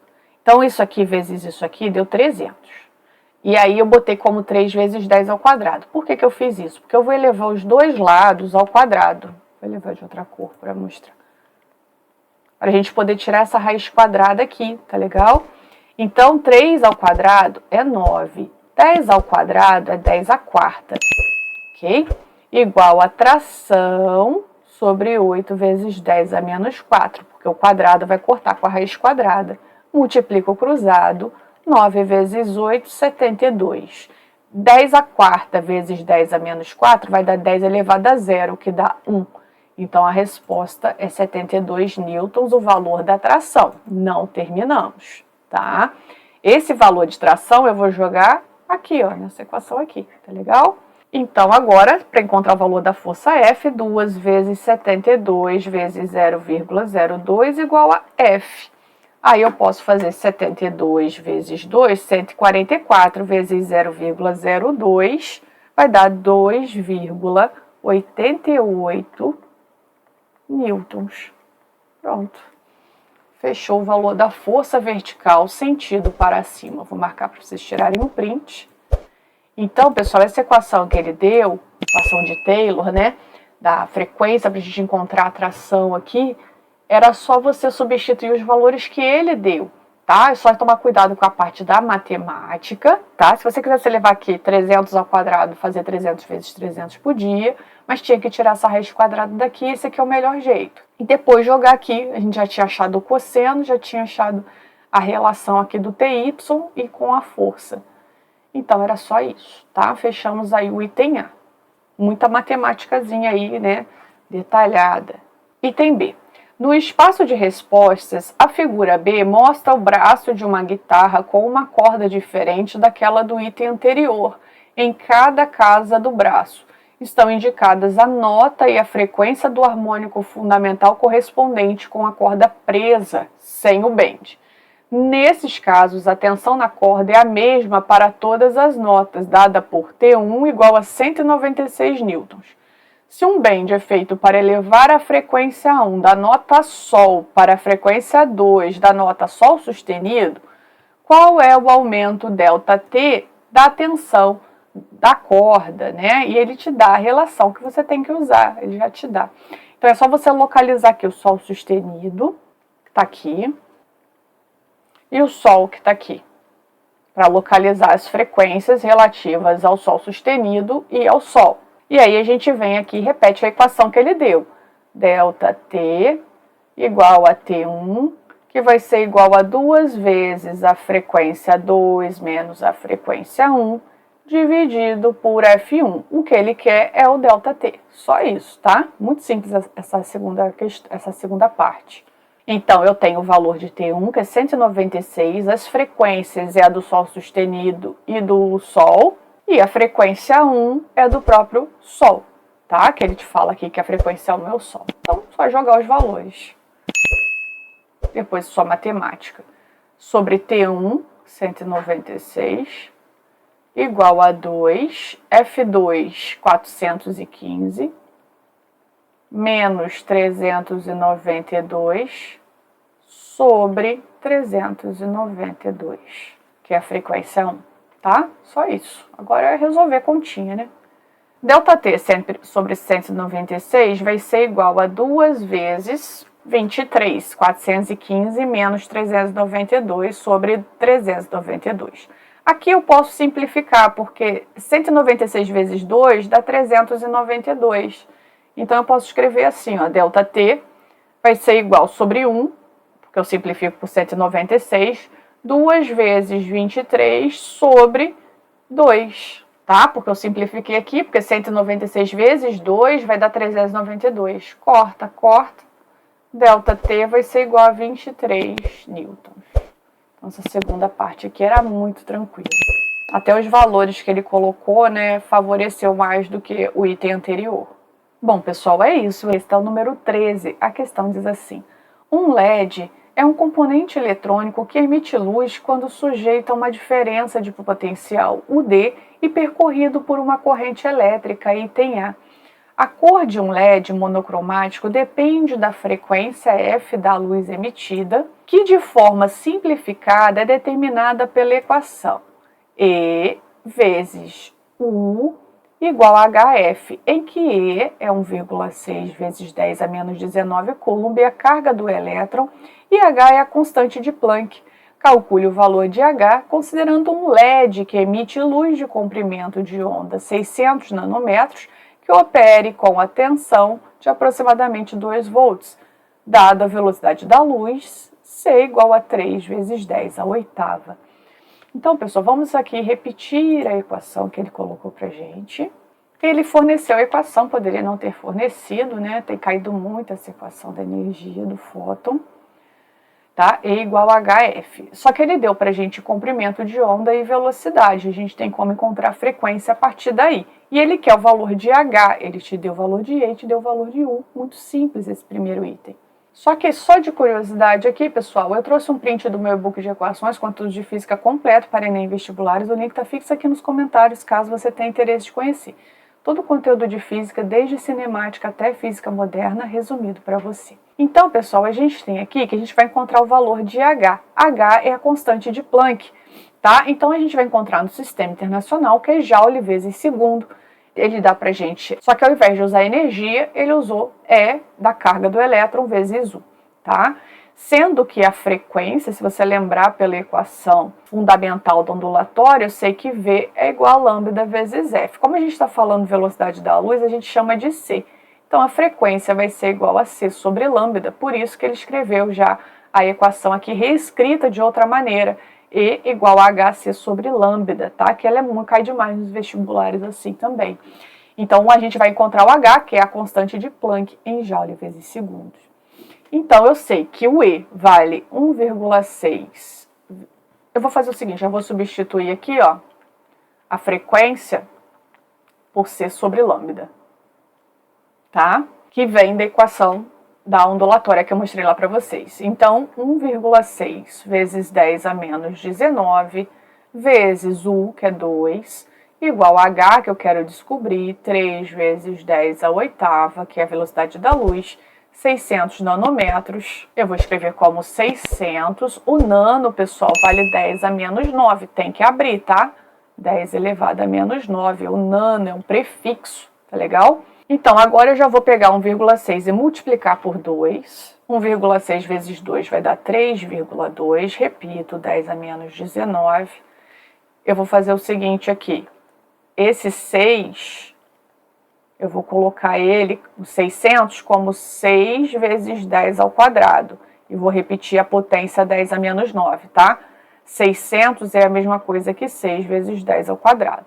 Então, isso aqui vezes isso aqui deu 300. E aí, eu botei como 3 vezes 10 ao quadrado. Por que eu fiz isso? Porque eu vou elevar os dois lados ao quadrado. Vou elevar de outra cor para mostrar. Para a gente poder tirar essa raiz quadrada aqui, tá legal? Então, 3 ao quadrado é 9. 10 ao quadrado é 10 à quarta. Ok? Igual a tração sobre 8 vezes 10 a menos 4. Porque o quadrado vai cortar com a raiz quadrada. Multiplica o cruzado. 9 vezes 8, 72. 10 à quarta vezes 10 a menos 4 vai dar 10 elevado a 0, que dá 1. Então, a resposta é 72 newtons, o valor da tração. Não terminamos, tá? Esse valor de tração eu vou jogar aqui, ó, nessa equação aqui, tá legal? Então, agora, para encontrar o valor da força F, 2 vezes 72 vezes 0,02 igual a F. Aí eu posso fazer 72 vezes 2, 144 vezes 0,02, vai dar 2,88 newtons. Pronto. Fechou o valor da força vertical, sentido para cima. Vou marcar para vocês tirarem um print. Então, pessoal, essa equação que ele deu, equação de Taylor, né, da frequência para a gente encontrar a tração aqui, era só você substituir os valores que ele deu, tá? É só tomar cuidado com a parte da matemática, tá? Se você quisesse levar aqui 300 ao quadrado, fazer 300 vezes 300 podia, mas tinha que tirar essa raiz quadrada daqui, esse aqui é o melhor jeito. E depois jogar aqui, a gente já tinha achado o cosseno, já tinha achado a relação aqui do TY e com a força. Então, era só isso, tá? Fechamos aí o item A. Muita matemáticazinha aí, né? Detalhada. Item B. No espaço de respostas, a figura B mostra o braço de uma guitarra com uma corda diferente daquela do item anterior, em cada casa do braço. Estão indicadas a nota e a frequência do harmônico fundamental correspondente com a corda presa, sem o bend. Nesses casos, a tensão na corda é a mesma para todas as notas, dada por T1 igual a 196 newtons. Se um bend é feito para elevar a frequência 1 da nota Sol para a frequência 2 da nota Sol sustenido, qual é o aumento ΔT da tensão da corda, né? E ele te dá a relação que você tem que usar, ele já te dá. Então é só você localizar aqui o Sol sustenido, que está aqui, e o Sol que está aqui, para localizar as frequências relativas ao Sol sustenido e ao Sol. E aí a gente vem aqui e repete a equação que ele deu. ΔT igual a T1, que vai ser igual a 2 vezes a frequência 2 menos a frequência 1, dividido por F1. O que ele quer é o ΔT. Só isso, tá? Muito simples essa segunda parte. Então, eu tenho o valor de T1, que é 196, as frequências é a do Sol sustenido e do Sol, e a frequência 1 é do próprio Sol, tá? Que ele te fala aqui que a frequência 1 é o Sol. Então, só jogar os valores. Depois, só matemática. Sobre T1, 196, igual a 2, F2, 415, menos 392 sobre 392, que é a frequência 1, tá? Só isso. Agora é resolver a continha, né? ΔT sobre 196 vai ser igual a 2 vezes 23, 415 menos 392 sobre 392. Aqui eu posso simplificar, porque 196 vezes 2 dá 392. Então, eu posso escrever assim, ó, ΔT vai ser igual sobre 1, porque eu simplifico por 196, 2 vezes 23 sobre 2, tá? Porque eu simplifiquei aqui, porque 196 vezes 2 vai dar 392. Corta, corta. ΔT vai ser igual a 23 newtons. Então, essa segunda parte aqui era muito tranquila. Até os valores que ele colocou, né, favoreceu mais do que o item anterior. Bom, pessoal, é isso. Esse é o número 13. A questão diz assim: um LED é um componente eletrônico que emite luz quando sujeito a uma diferença de potencial UD e percorrido por uma corrente elétrica, item A. A cor de um LED monocromático depende da frequência F da luz emitida, que de forma simplificada é determinada pela equação E vezes U igual a HF, em que E é 1,6 vezes 10 a menos 19 coulomb, a carga do elétron, e H é a constante de Planck. Calcule o valor de H considerando um LED que emite luz de comprimento de onda 600 nanômetros, que opere com a tensão de aproximadamente 2 volts, dada a velocidade da luz, C igual a 3 vezes 10 à oitava. Então, pessoal, vamos aqui repetir a equação que ele colocou para a gente. Ele forneceu a equação, poderia não ter fornecido, né? Tem caído muito essa equação da energia do fóton. Tá? E igual a HF. Só que ele deu para a gente comprimento de onda e velocidade. A gente tem como encontrar a frequência a partir daí. E ele quer o valor de H. Ele te deu o valor de E e te deu o valor de U. Muito simples esse primeiro item. Só que só de curiosidade aqui, pessoal, eu trouxe um print do meu e-book de equações, conteúdo de física completo para Enem vestibulares. O link está fixo aqui nos comentários, caso você tenha interesse de conhecer. Todo o conteúdo de física, desde cinemática até física moderna, resumido para você. Então, pessoal, a gente tem aqui que a gente vai encontrar o valor de H. H é a constante de Planck, tá? Então, a gente vai encontrar no sistema internacional, que é Joule vezes segundo. Ele dá pra gente, só que ao invés de usar energia, ele usou E da carga do elétron vezes U, tá? Sendo que a frequência, se você lembrar pela equação fundamental do ondulatório, eu sei que V é igual a lambda vezes F. Como a gente está falando velocidade da luz, a gente chama de C. Então, a frequência vai ser igual a C sobre lambda, por isso que ele escreveu já a equação aqui reescrita de outra maneira, E igual a HC sobre lambda, tá? Que ela cai demais nos vestibulares assim também. Então, a gente vai encontrar o H, que é a constante de Planck, em Joule vezes segundos. Então, eu sei que o E vale 1,6. Eu vou fazer o seguinte, eu vou substituir aqui, ó, a frequência por C sobre lambda, tá? Que vem da equação da ondulatória que eu mostrei lá para vocês. Então, 1,6 vezes 10 a menos 19 vezes U, que é 2, igual a H, que eu quero descobrir, 3 vezes 10 à oitava, que é a velocidade da luz, 600 nanômetros, eu vou escrever como 600. O nano, pessoal, vale 10 a menos 9. Tem que abrir, tá? 10 elevado a menos 9. O nano é um prefixo, tá legal? Então, agora eu já vou pegar 1,6 e multiplicar por 2. 1,6 vezes 2 vai dar 3,2. Repito, 10 a menos 19. Eu vou fazer o seguinte aqui. Esse 6... eu vou colocar ele, o 600, como 6 vezes 10 ao quadrado. E vou repetir a potência 10 a menos 9, tá? 600 é a mesma coisa que 6 vezes 10 ao quadrado.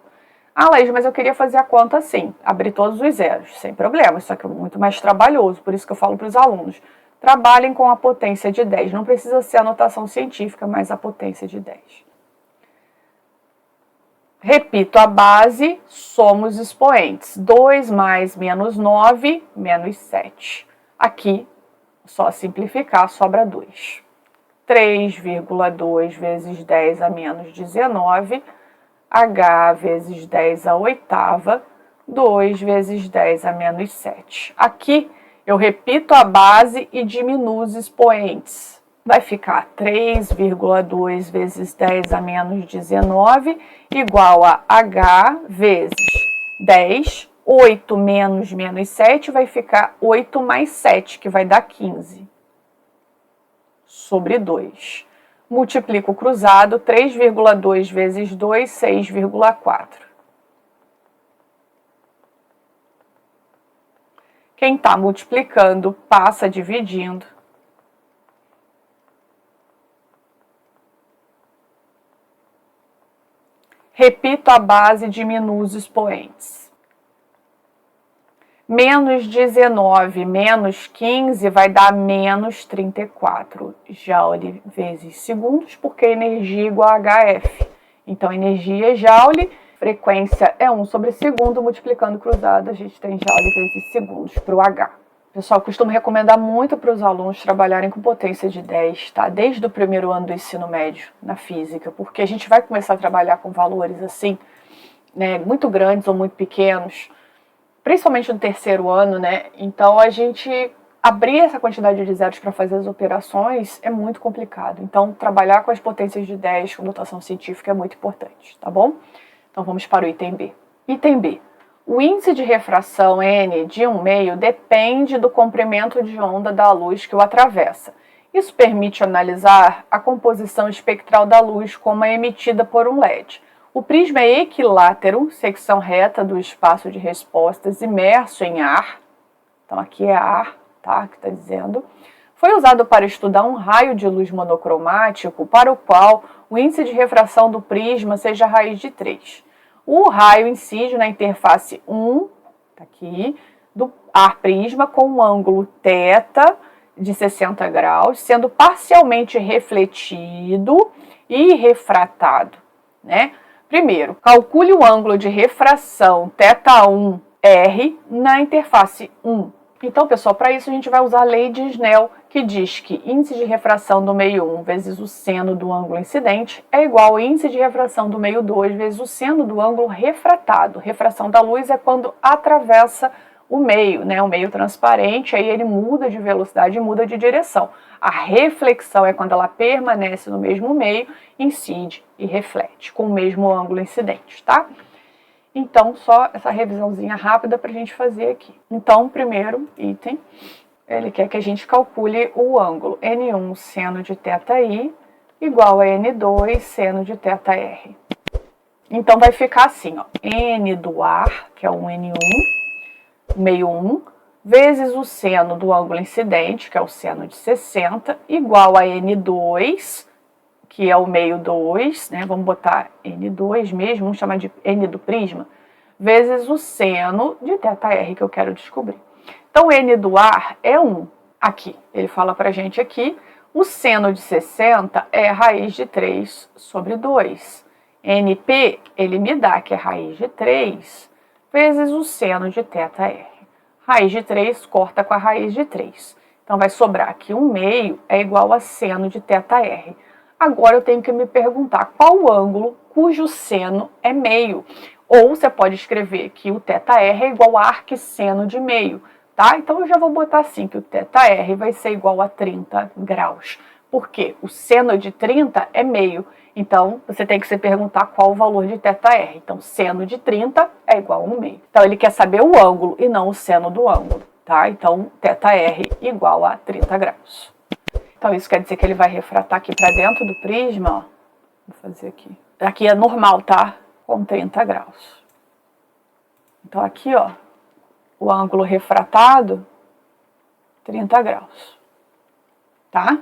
Ah, Laís, mas eu queria fazer a conta assim, abrir todos os zeros, sem problema, só que é muito mais trabalhoso, por isso que eu falo para os alunos. Trabalhem com a potência de 10, não precisa ser a notação científica, mas a potência de 10. Repito a base, somos expoentes. 2 mais menos 9, menos 7. Aqui, só simplificar, sobra 2. 3,2 vezes 10 a menos 19, H vezes 10 a oitava, 2 vezes 10 a menos 7. Aqui, eu repito a base e diminuo os expoentes. Vai ficar 3,2 vezes 10 a menos 19 igual a H vezes 10. 8 menos 7 vai ficar 8 mais 7, que vai dar 15. Sobre 2. Multiplico o cruzado, 3,2 vezes 2, 6,4. Quem está multiplicando, passa dividindo. Repito a base, diminuo os expoentes. Menos 19 menos 15 vai dar menos 34 joule vezes segundos, porque energia é igual a HF. Então, energia é joule, frequência é 1 sobre segundo, multiplicando cruzado, a gente tem joule vezes segundos para o H. Pessoal, costumo recomendar muito para os alunos trabalharem com potência de 10, tá? Desde o primeiro ano do ensino médio, na física, porque a gente vai começar a trabalhar com valores assim, né, muito grandes ou muito pequenos, principalmente no terceiro ano, né? Então, a gente abrir essa quantidade de zeros para fazer as operações é muito complicado. Então, trabalhar com as potências de 10 com notação científica é muito importante, tá bom? Então, vamos para o item B. Item B. O índice de refração N de 1/2 depende do comprimento de onda da luz que o atravessa. Isso permite analisar a composição espectral da luz como é emitida por um LED. O prisma é equilátero, secção reta do espaço de respostas imerso em ar. Então, aqui é ar, tá? Que está dizendo. Foi usado para estudar um raio de luz monocromático para o qual o índice de refração do prisma seja a raiz de 3. O raio incide na interface 1, tá aqui, do ar-prisma com um ângulo θ de 60 graus, sendo parcialmente refletido e refratado, né? Primeiro, calcule o ângulo de refração θ1R na interface 1. Então, pessoal, para isso a gente vai usar a lei de Snell, que diz que índice de refração do meio 1 vezes o seno do ângulo incidente é igual ao índice de refração do meio 2 vezes o seno do ângulo refratado. Refração da luz é quando atravessa o meio, né? O meio transparente, aí ele muda de velocidade e muda de direção. A reflexão é quando ela permanece no mesmo meio, incide e reflete com o mesmo ângulo incidente, tá? Então, só essa revisãozinha rápida para a gente fazer aqui. Então, primeiro item, ele quer que a gente calcule o ângulo N1 seno de θi igual a N2 seno de θr. Então, vai ficar assim, ó, N do ar, que é um N1, meio 1, vezes o seno do ângulo incidente, que é o seno de 60, igual a N2, que é o meio 2, né? Vamos botar N2 mesmo, vamos chamar de N do prisma, vezes o seno de θr que eu quero descobrir. Então, N do ar é 1. Aqui, ele fala pra gente aqui, o seno de 60 é raiz de 3 sobre 2. NP, ele me dá que é raiz de 3 vezes o seno de θr. Raiz de 3 corta com a raiz de 3. Então, vai sobrar que 1/2 é igual a seno de θr. Agora eu tenho que me perguntar qual o ângulo cujo seno é meio. Ou você pode escrever que o θr é igual a arquisseno de meio. tá? Então eu já vou botar assim, que o θr vai ser igual a 30 graus. Por quê? O seno de 30 é meio. Então, você tem que se perguntar qual o valor de θr. Então, seno de 30 é igual a 1/2. Então, ele quer saber o ângulo e não o seno do ângulo, tá? Então, θr igual a 30 graus. Então, isso quer dizer que ele vai refratar aqui para dentro do prisma, ó. Vou fazer aqui. Aqui é normal, tá? Com 30 graus. Então, aqui, ó, o ângulo refratado, 30 graus, tá?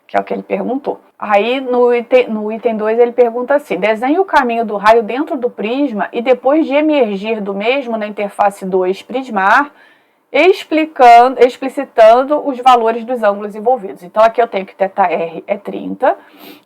Que é o que ele perguntou. Aí, no item 2, ele pergunta assim: desenhe o caminho do raio dentro do prisma e depois de emergir do mesmo na interface 2 prismar, explicitando os valores dos ângulos envolvidos. Então, aqui eu tenho que θr é 30,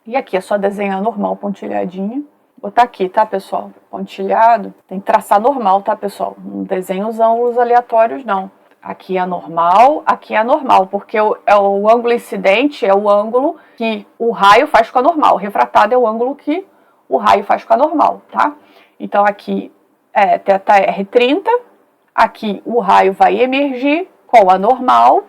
e aqui é só desenhar normal, pontilhadinho. Vou botar aqui, tá, pessoal? Pontilhado. Tem que traçar normal, tá, pessoal? Não desenho os ângulos aleatórios, não. Aqui é normal, porque o ângulo incidente é o ângulo que o raio faz com a normal. O refratado é o ângulo que o raio faz com a normal, tá? Então, aqui é θr 30, aqui o raio vai emergir com a normal,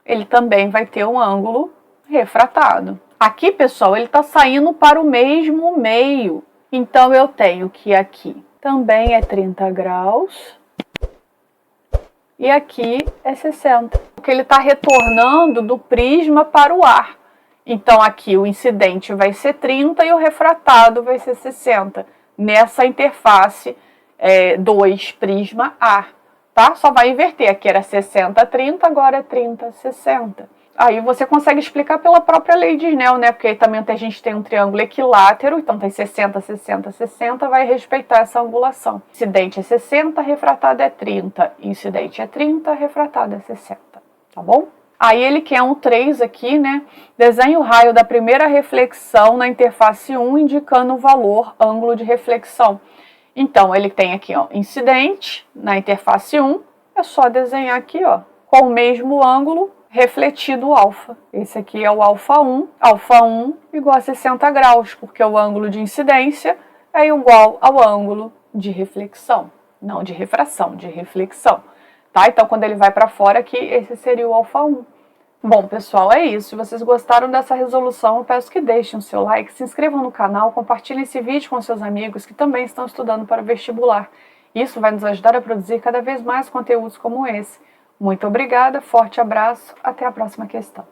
ele também vai ter um ângulo refratado. Aqui, pessoal, ele está saindo para o mesmo meio. Então, eu tenho que aqui também é 30 graus. E aqui é 60. Porque ele está retornando do prisma para o ar. Então, aqui o incidente vai ser 30 e o refratado vai ser 60. Nessa interface 2 prisma ar. Tá? Só vai inverter. Aqui era 60, 30, agora é 30, 60. Aí você consegue explicar pela própria lei de Snell, né? Porque aí também a gente tem um triângulo equilátero, então tem 60, 60, 60, vai respeitar essa angulação. Incidente é 60, refratado é 30. Incidente é 30, refratado é 60. Tá bom? Aí ele quer um 3 aqui, né? Desenhe o raio da primeira reflexão na interface 1, indicando o valor, ângulo de reflexão. Então, ele tem aqui, ó, incidente na interface 1. É só desenhar aqui, ó, com o mesmo ângulo, refletido o alfa. Esse aqui é o alfa 1. Alfa 1 igual a 60 graus, porque o ângulo de incidência é igual ao ângulo de reflexão. Não de refração, de reflexão. Tá? Então, quando ele vai para fora aqui, esse seria o alfa 1. Bom, pessoal, é isso. Se vocês gostaram dessa resolução, eu peço que deixem o seu like, se inscrevam no canal, compartilhem esse vídeo com seus amigos que também estão estudando para o vestibular. Isso vai nos ajudar a produzir cada vez mais conteúdos como esse. Muito obrigada, forte abraço, até a próxima questão.